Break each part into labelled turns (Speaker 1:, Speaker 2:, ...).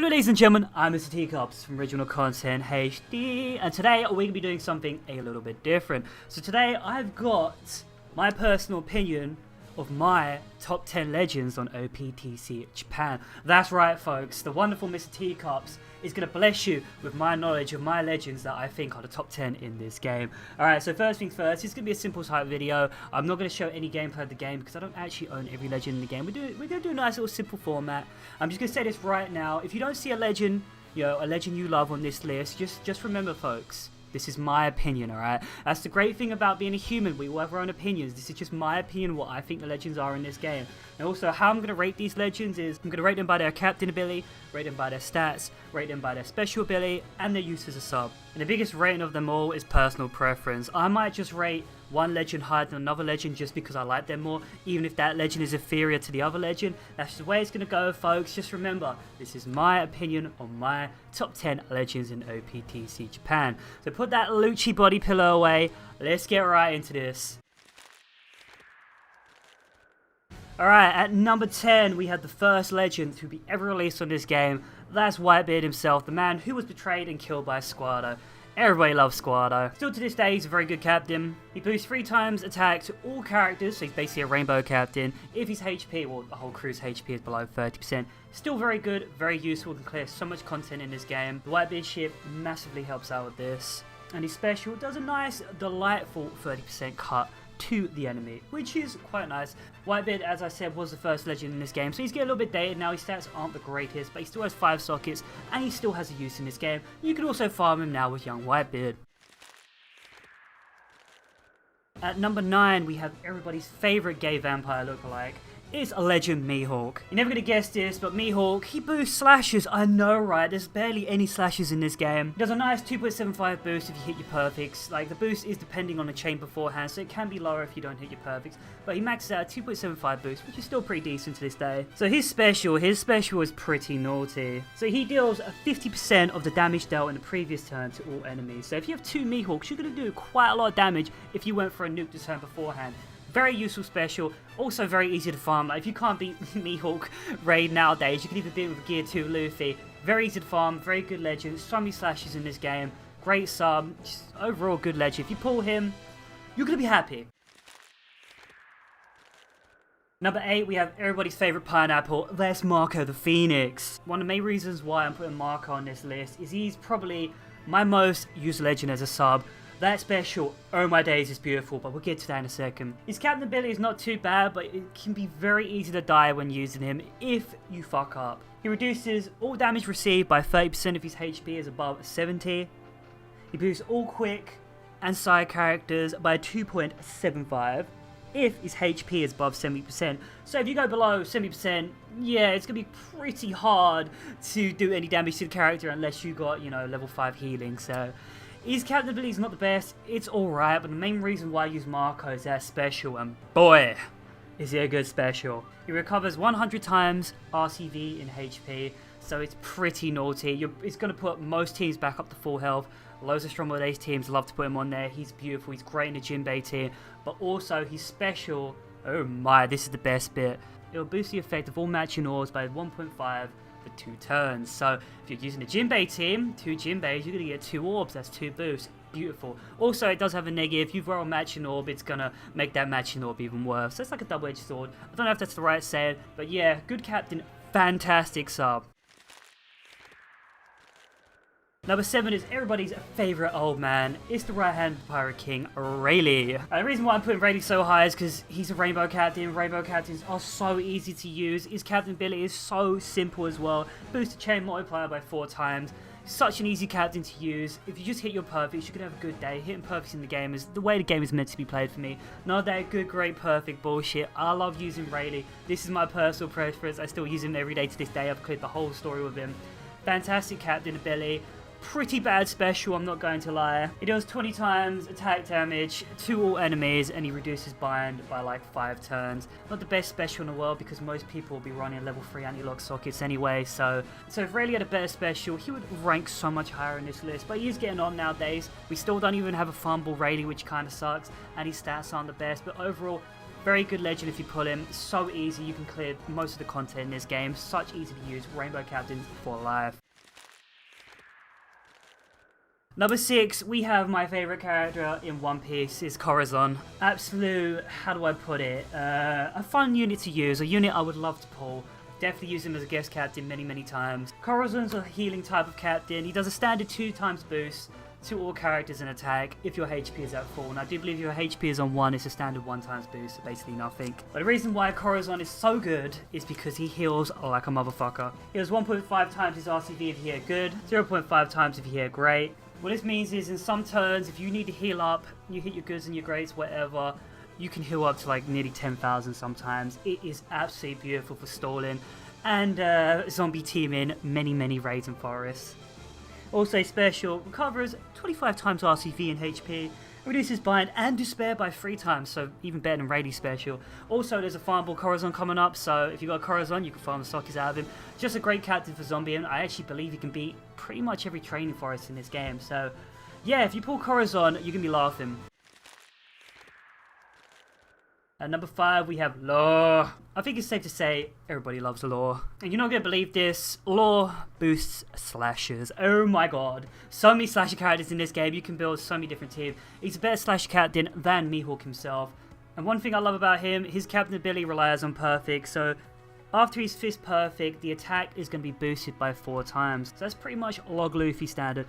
Speaker 1: Hello ladies and gentlemen, I'm Mrtcupz from OriginalContentHD, and today we're going to be doing something a little bit different. So today I've got my personal opinion of my top 10 legends on OPTC Japan. That's right folks, the wonderful Mrtcupz is going to bless you with my knowledge of my legends that I think are the top 10 in this game. Alright, so first things first, it's going to be a simple type video. I'm not going to show any gameplay of the game because I don't actually own every legend in the game. We're going to do a nice little simple format. I'm just going to say this right now. If you don't see a legend, a legend you love on this list, just remember folks, this is my opinion, alright? That's the great thing about being a human. We all have our own opinions. This is just my opinion, what I think the legends are in this game. And also, how I'm going to rate these legends is, I'm going to rate them by their captain ability, rate them by their stats, rate them by their special ability, and their use as a sub. And the biggest rating of them all is personal preference. I might just rate one legend higher than another legend just because I like them more, even if that legend is inferior to the other legend. That's just the way it's going to go, folks. Just remember, this is my opinion on my top 10 legends in OPTC Japan. So put that Lucci body pillow away. Let's get right into this. Alright, at number 10, we have the first legend to be ever released on this game. That's Whitebeard himself, the man who was betrayed and killed by Squado. Everybody loves Squado. Still to this day, he's a very good captain. He boosts 3 times attack to all characters, so he's basically a rainbow captain. If his HP, well, the whole crew's HP is below 30%. Still very good, very useful, can clear so much content in this game. The Whitebeard ship massively helps out with this. And his special does a nice, delightful 30% cut to the enemy, which is quite nice. Whitebeard, as I said, was the first legend in this game, so he's getting a little bit dated now. His stats aren't the greatest, but he still has 5 sockets, and he still has a use in this game. You can also farm him now with young Whitebeard. At number 9, we have everybody's favourite gay vampire lookalike. It's a legend, Mihawk. You're never going to guess this, but Mihawk, he boosts slashes. I know, right? There's barely any slashes in this game. He does a nice 2.75 boost if you hit your perfects. Like, the boost is depending on the chain beforehand, so it can be lower if you don't hit your perfects. But he maxes out a 2.75 boost, which is still pretty decent to this day. So his special is pretty naughty. So he deals 50% of the damage dealt in the previous turn to all enemies. So if you have 2 Mihawks, you're going to do quite a lot of damage if you went for a nuke the turn beforehand. Very useful special, also very easy to farm. Like, if you can't beat Mihawk raid nowadays, you can even beat it with Gear 2 Luffy. Very easy to farm, very good legend, so many slashes in this game, great sub, just overall good legend. If you pull him, you're going to be happy. Number 8, we have everybody's favourite pineapple, that's Marco the Phoenix. One of the main reasons why I'm putting Marco on this list is he's probably my most used legend as a sub. That special, oh my days, is beautiful, but we'll get to that in a second. His captain ability is not too bad, but it can be very easy to die when using him if you fuck up. He reduces all damage received by 30% if his HP is above 70. He boosts all quick and side characters by 2.75 if his HP is above 70%. So if you go below 70%, yeah, it's going to be pretty hard to do any damage to the character unless you got, level 5 healing, so his captain ability is not the best, it's alright, but the main reason why I use Marco is that special, and boy, is he a good special. He recovers 100 times RCV in HP, so it's pretty naughty. It's going to put most teams back up to full health. Loads of Stronghold Ace teams love to put him on there. He's beautiful, he's great in the Jinbei team, but also his special, oh my, this is the best bit. It will boost the effect of all matching orbs by 1.5 for 2 turns. So if you're using the Jinbei team, 2 Jinbeis, you're going to get 2 orbs, that's 2 boosts. Beautiful. Also, it does have a negative. If you roll a matching orb, it's going to make that matching orb even worse. So it's like a double-edged sword. I don't know if that's the right saying, but yeah, good captain, fantastic sub. Number 7 is everybody's favourite old man. It's the right-hand pirate king, Rayleigh. The reason why I'm putting Rayleigh so high is because he's a rainbow captain. Rainbow captains are so easy to use. His captain ability is so simple as well. Boost the chain multiplier by 4 times. Such an easy captain to use. If you just hit your perfects, you can have a good day. Hitting perfects in the game is the way the game is meant to be played for me. Not that good, great, perfect bullshit. I love using Rayleigh. This is my personal preference. I still use him every day to this day. I've cleared the whole story with him. Fantastic captain ability. Pretty bad special, I'm not going to lie. He does 20 times attack damage to all enemies, and he reduces bind by like 5 turns. Not the best special in the world because most people will be running level 3 anti-lock sockets anyway, so if Rayleigh had a better special, he would rank so much higher in this list, but he is getting on nowadays. We still don't even have a fumble Rayleigh, which kind of sucks, and his stats aren't the best, but overall, Very good legend if you pull him. So easy, you can clear most of the content in this game. Such easy to use. Rainbow captains for life. Number 6, we have my favourite character in One Piece, is Corazon. Absolute, how do I put it, a fun unit to use, a unit I would love to pull. Definitely use him as a guest captain many times. Corazon's a healing type of captain. He does a standard 2x boost to all characters in attack if your HP is at full. And I do believe your HP is on 1, it's a standard 1x boost, so basically nothing. But the reason why Corazon is so good is because he heals like a motherfucker. He has 1.5 times his RCV if you hit good, 0.5 times if you hit great. What this means is in some turns, if you need to heal up, you hit your goods and your greats, whatever, you can heal up to like nearly 10,000 sometimes. It is absolutely beautiful for stalling and zombie teaming many raids and forests. Also special, recovers 25 times RCV and HP, reduces bind and despair by 3 times, so even better than Rayleigh special. Also there's a farmable Corazon coming up, so if you got a Corazon you can farm the sockies out of him. Just a great captain for zombie, and I actually believe he can beat pretty much every training forest in this game. So yeah, if you pull Corazon, you're gonna be laughing. At number 5, we have Law. I think it's safe to say everybody loves Law. And you're not going to believe this, Law boosts slashers. Oh my god. So many slasher characters in this game, you can build so many different teams. He's a better slasher captain than Mihawk himself. And one thing I love about him, his captain ability relies on perfect, so after he's fist perfect, the attack is going to be boosted by 4 times. So that's pretty much log Luffy standard.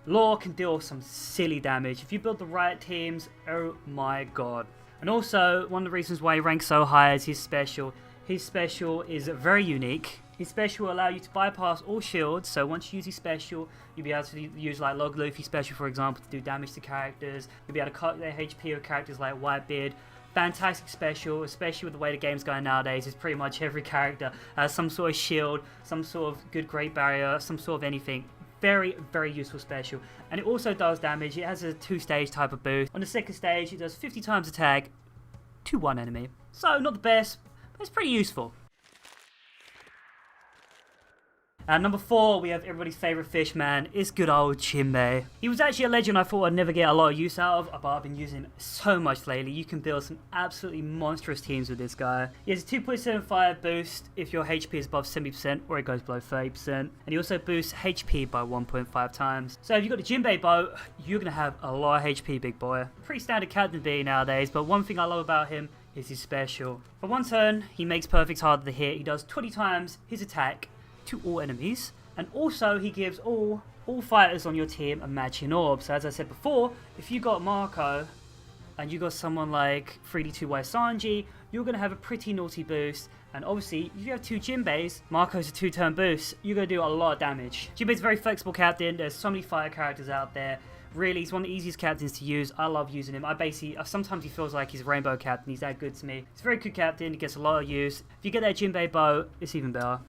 Speaker 1: Law can deal some silly damage. If you build the right teams, oh my god. And also, one of the reasons why he ranks so high is his special. His special is very unique. His special will allow you to bypass all shields, so once you use his special, you'll be able to use like Log Luffy special, for example, to do damage to characters. You'll be able to cut their HP with characters like Whitebeard. Fantastic special, especially with the way the game's going nowadays, is pretty much every character has some sort of shield, some sort of good great barrier, some sort of anything. Very useful special. And it also does damage. It has a 2-stage type of boost. On the second stage, it does 50 times attack to 1 enemy. So, not the best, but it's pretty useful. At number 4, we have everybody's favourite fish man, it's good old Chimney. He was actually a legend I thought I'd never get a lot of use out of, but I've been using him so much lately. You can build some absolutely monstrous teams with this guy. He has a 2.75 boost if your HP is above 70% or it goes below 30%. And he also boosts HP by 1.5 times. So if you've got the Jinbei boat, you're going to have a lot of HP, big boy. Pretty standard captain ability nowadays, but one thing I love about him is his special. For 1 turn, he makes perfect harder to hit. He does 20 times his attack to all enemies, and also he gives all fighters on your team a matching orb. So as I said before, if you got Marco and you got someone like 3D2Y Sanji, you're going to have a pretty naughty boost. And obviously, if you have 2 Jinbeis, Marco's a 2-turn boost, you're going to do a lot of damage. Jinbei's a very flexible captain. There's so many fighter characters out there. Really, he's one of the easiest captains to use. I love using him. Sometimes he feels like he's a rainbow captain. He's that good to me. He's a very good captain. He gets a lot of use. If you get that Jinbei bow, it's even better.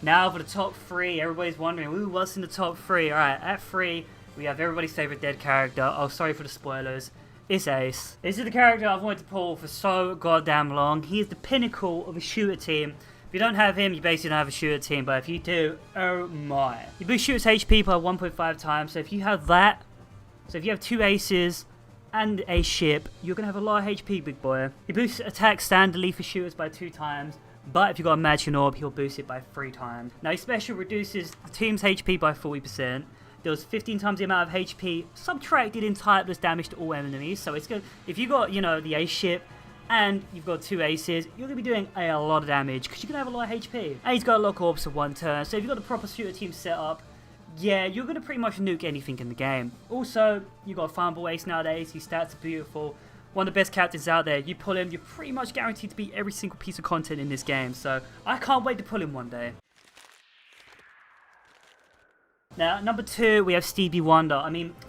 Speaker 1: Now for the top 3, everybody's wondering, ooh, what's in the top 3? Alright, at 3, we have everybody's favourite dead character. Oh, sorry for the spoilers. It's Ace. This is the character I've wanted to pull for so goddamn long. He is the pinnacle of a shooter team. If you don't have him, you basically don't have a shooter team, but if you do, oh my. He boosts shooters HP by 1.5 times, so if you have that, so if you have 2 aces and a ship, you're going to have a lot of HP, big boy. He boosts attack standardly for shooters by 2 times. But if you've got a matching orb, he'll boost it by 3 times. Now his special reduces the team's HP by 40%. Deals 15 times the amount of HP subtracted in typeless damage to all enemies. So it's good. If you got, the ace ship and you've got 2 aces, you're going to be doing a lot of damage because you're going to have a lot of HP. And he's got a lot of orbs for 1 turn. So if you've got the proper shooter team set up, yeah, you're going to pretty much nuke anything in the game. Also, you've got a farmable ace nowadays. His stats are beautiful. One of the best captains out there. You pull him, you're pretty much guaranteed to beat every single piece of content in this game. So I can't wait to pull him one day. Now, number 2, we have Stevie Wonder.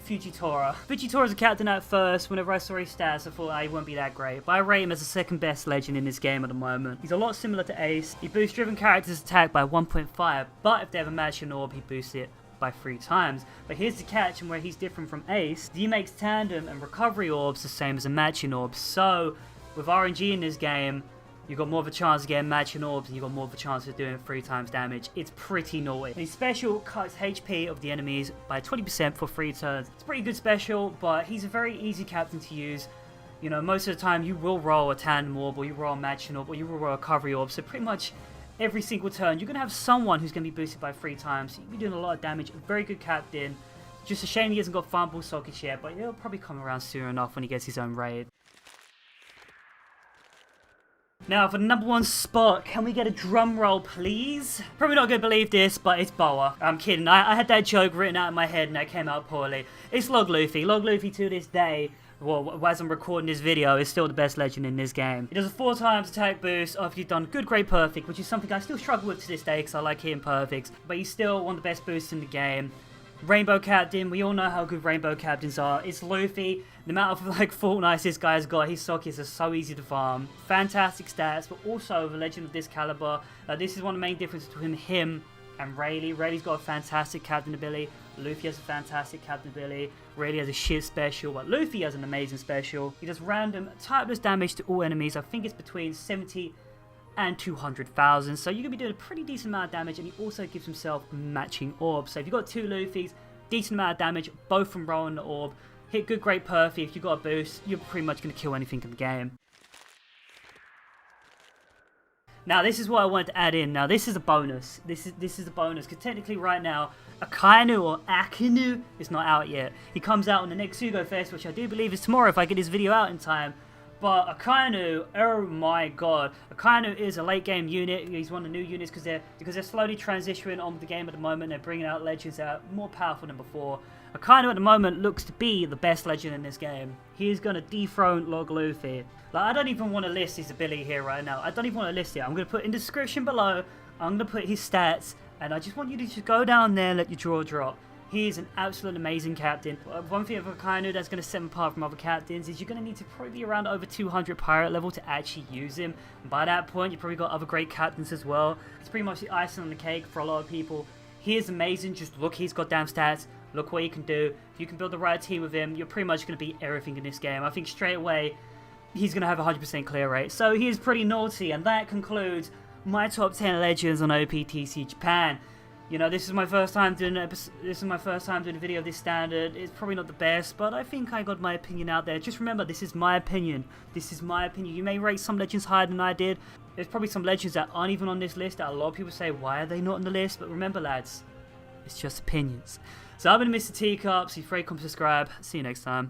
Speaker 1: Fujitora. Fujitora's a captain at first. Whenever I saw his stats, I thought he wouldn't be that great. But I rate him as the 2nd best legend in this game at the moment. He's a lot similar to Ace. He boosts driven characters' attack by 1.5. But if they have a matching orb, he boosts it by 3 times. But here's the catch, and where he's different from Ace, he makes tandem and recovery orbs the same as a matching orb. So with RNG in this game, you've got more of a chance of getting matching orbs, and you've got more of a chance of doing 3 times damage. It's pretty naughty. His special cuts HP of the enemies by 20% for 3 turns. It's a pretty good special, but he's a very easy captain to use. You know, most of the time you will roll a tandem orb, or you roll a matching orb, or you will roll a recovery orb. So pretty much every single turn, you're going to have someone who's going to be boosted by 3 times. So you'll be doing a lot of damage. A very good captain. Just a shame he hasn't got fumble sockets yet, but he'll probably come around soon enough when he gets his own raid. Now, for the number 1 spot, can we get a drum roll, please? Probably not going to believe this, but it's Boa. I'm kidding. I had that joke written out in my head and that came out poorly. It's Log Luffy. Log Luffy to this day, well, as I'm recording this video, is still the best legend in this game. He does a 4 times attack boost after you've done good, great, perfect, which is something I still struggle with to this day because I like hitting perfects. But he's still one of the best boosts in the game. Rainbow Captain, we all know how good Rainbow Captains are. It's Luffy. The amount of like fortnights this guy's got, his sockets are so easy to farm. Fantastic stats, but also the legend of this caliber. This is one of the main differences between him and Rayleigh. Rayleigh's got a fantastic captain ability. Luffy has a fantastic captain ability. Rayleigh has a shit special, but Luffy has an amazing special. He does random typeless damage to all enemies. I think it's between 70 and 200,000, so you're going to be doing a pretty decent amount of damage, and he also gives himself matching orbs. So if you've got 2 Luffys, decent amount of damage, both from rolling the orb, hit good, great, perfect. If you've got a boost, you're pretty much going to kill anything in the game. Now, this is what I wanted to add in. Now, this is a bonus. This is a bonus, because technically right now, Akainu or Akinu is not out yet. He comes out on the next Sugo Fest, which I do believe is tomorrow if I get this video out in time. But Akainu, oh my god, Akainu is a late game unit. He's one of the new units because they're slowly transitioning on the game at the moment. They're bringing out legends that are more powerful than before. Akainu at the moment looks to be the best legend in this game. He is going to dethrone Log Luffy. Like, I don't even want to list his ability here right now. I don't even want to list it. I'm going to put in the description below. I'm going to put his stats, and I just want you to just go down there and let your jaw drop. He is an absolute amazing captain. One thing of Akainu that's going to set him apart from other captains is you're going to need to probably be around over 200 pirate level to actually use him. And by that point, you've probably got other great captains as well. It's pretty much the icing on the cake for a lot of people. He is amazing. Just look his goddamn stats. Look what he can do. If you can build the right team with him, you're pretty much going to beat everything in this game. I think straight away, he's going to have a 100% clear rate. So he is pretty naughty, and that concludes my top 10 legends on OPTC Japan. You know, this is my first time doing a video of this standard. It's probably not the best, but I think I got my opinion out there. Just remember, this is my opinion. This is my opinion. You may rate some legends higher than I did. There's probably some legends that aren't even on this list that a lot of people say, why are they not on the list? But remember, lads, it's just opinions. So I've been Mrtcupz. If you're free, come subscribe. See you next time.